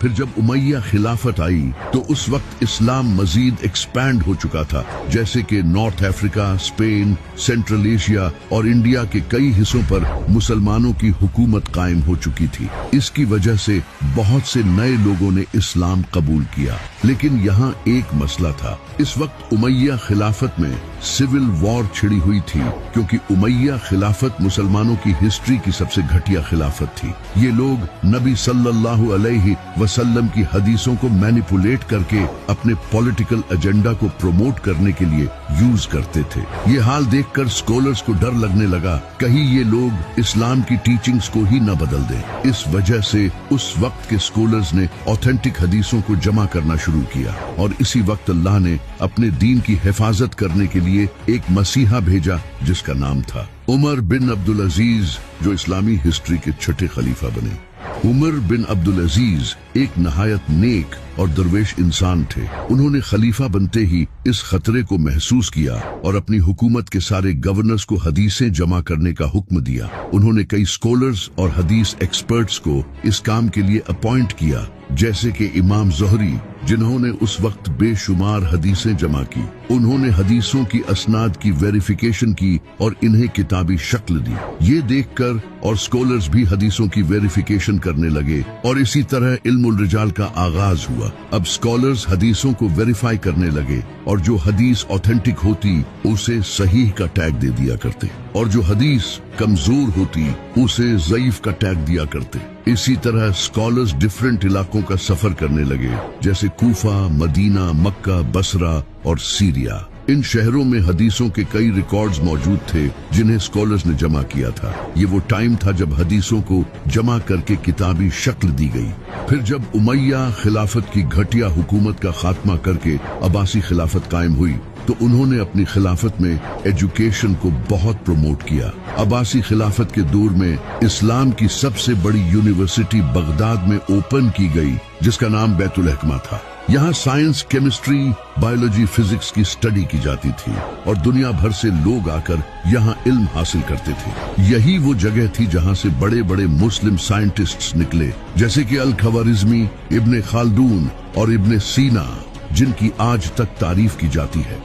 پھر جب امیہ خلافت آئی تو اس وقت اسلام مزید ایکسپینڈ ہو چکا تھا، جیسے کہ نارتھ افریقہ، اسپین، سینٹرل ایشیا اور انڈیا کے کئی حصوں پر مسلمانوں کی حکومت قائم ہو چکی تھی۔ اس کی وجہ سے بہت سے نئے لوگوں نے اسلام قبول کیا، لیکن یہاں ایک مسئلہ تھا۔ اس وقت امیہ خلافت میں سول وار چھڑی ہوئی تھی، کیونکہ امیہ خلافت مسلمانوں کی ہسٹری کی سب سے گھٹیا خلافت تھی۔ یہ لوگ نبی صلی اللہ علیہ وسلم کی حدیثوں کو مینیپولیٹ کر کے اپنے پولیٹیکل ایجنڈا کو پروموٹ کرنے کے لیے یوز کرتے تھے۔ یہ حال دیکھ کر اسکالرز کو ڈر لگنے لگا کہیں یہ لوگ اسلام کی ٹیچنگز کو ہی نہ بدل دیں۔ اس وجہ سے اس وقت کے اسکالرز نے اوتھینٹک حدیثوں کو جمع کرنا شروع کیا، اور اسی وقت اللہ نے اپنے دین کی حفاظت کرنے کے لیے ایک مسیحا بھیجا جس کا نام تھا عمر بن عبدالعزیز، جو اسلامی ہسٹری کے چھٹے خلیفہ بنے۔ عمر بن عبدالعزیز ایک نہایت نیک اور درویش انسان تھے۔ انہوں نے خلیفہ بنتے ہی اس خطرے کو محسوس کیا اور اپنی حکومت کے سارے گورنرز کو حدیثیں جمع کرنے کا حکم دیا۔ انہوں نے کئی اسکالرز اور حدیث ایکسپرٹس کو اس کام کے لیے اپوائنٹ کیا، جیسے کہ امام زہری، جنہوں نے اس وقت بے شمار حدیثیں جمع کی۔ انہوں نے حدیثوں کی اسناد کی ویریفیکیشن کی اور انہیں کتابی شکل دی۔ یہ دیکھ کر اور اسکالرز بھی حدیثوں کی ویریفیکیشن کرنے لگے، اور اسی طرح علم الرجال کا آغاز ہوا۔ اب اسکالرز حدیثوں کو ویریفائی کرنے لگے، اور جو حدیث اوتھینٹک ہوتی اسے صحیح کا ٹیگ دے دیا کرتے، اور جو حدیث کمزور ہوتی اسے ضعیف کا ٹیگ دیا کرتے۔ اسی طرح اسکالرز ڈیفرنٹ علاقوں کا سفر کرنے لگے، جیسے کوفہ، مدینہ، مکہ، بصرہ اور سیریا۔ ان شہروں میں حدیثوں کے کئی ریکارڈز موجود تھے جنہیں اسکالرز نے جمع کیا تھا۔ یہ وہ ٹائم تھا جب حدیثوں کو جمع کر کے کتابی شکل دی گئی۔ پھر جب امیہ خلافت کی گھٹیا حکومت کا خاتمہ کر کے عباسی خلافت قائم ہوئی تو انہوں نے اپنی خلافت میں ایجوکیشن کو بہت پروموٹ کیا۔ عباسی خلافت کے دور میں اسلام کی سب سے بڑی یونیورسٹی بغداد میں اوپن کی گئی، جس کا نام بیت الحکمہ تھا۔ یہاں سائنس، کیمسٹری، بایولوجی، فزکس کی اسٹڈی کی جاتی تھی، اور دنیا بھر سے لوگ آ کر یہاں علم حاصل کرتے تھے۔ یہی وہ جگہ تھی جہاں سے بڑے بڑے مسلم سائنٹسٹس نکلے، جیسے کہ الخوارزمی، ابن خلدون اور ابن سینا، جن کی آج تک تعریف کی جاتی ہے۔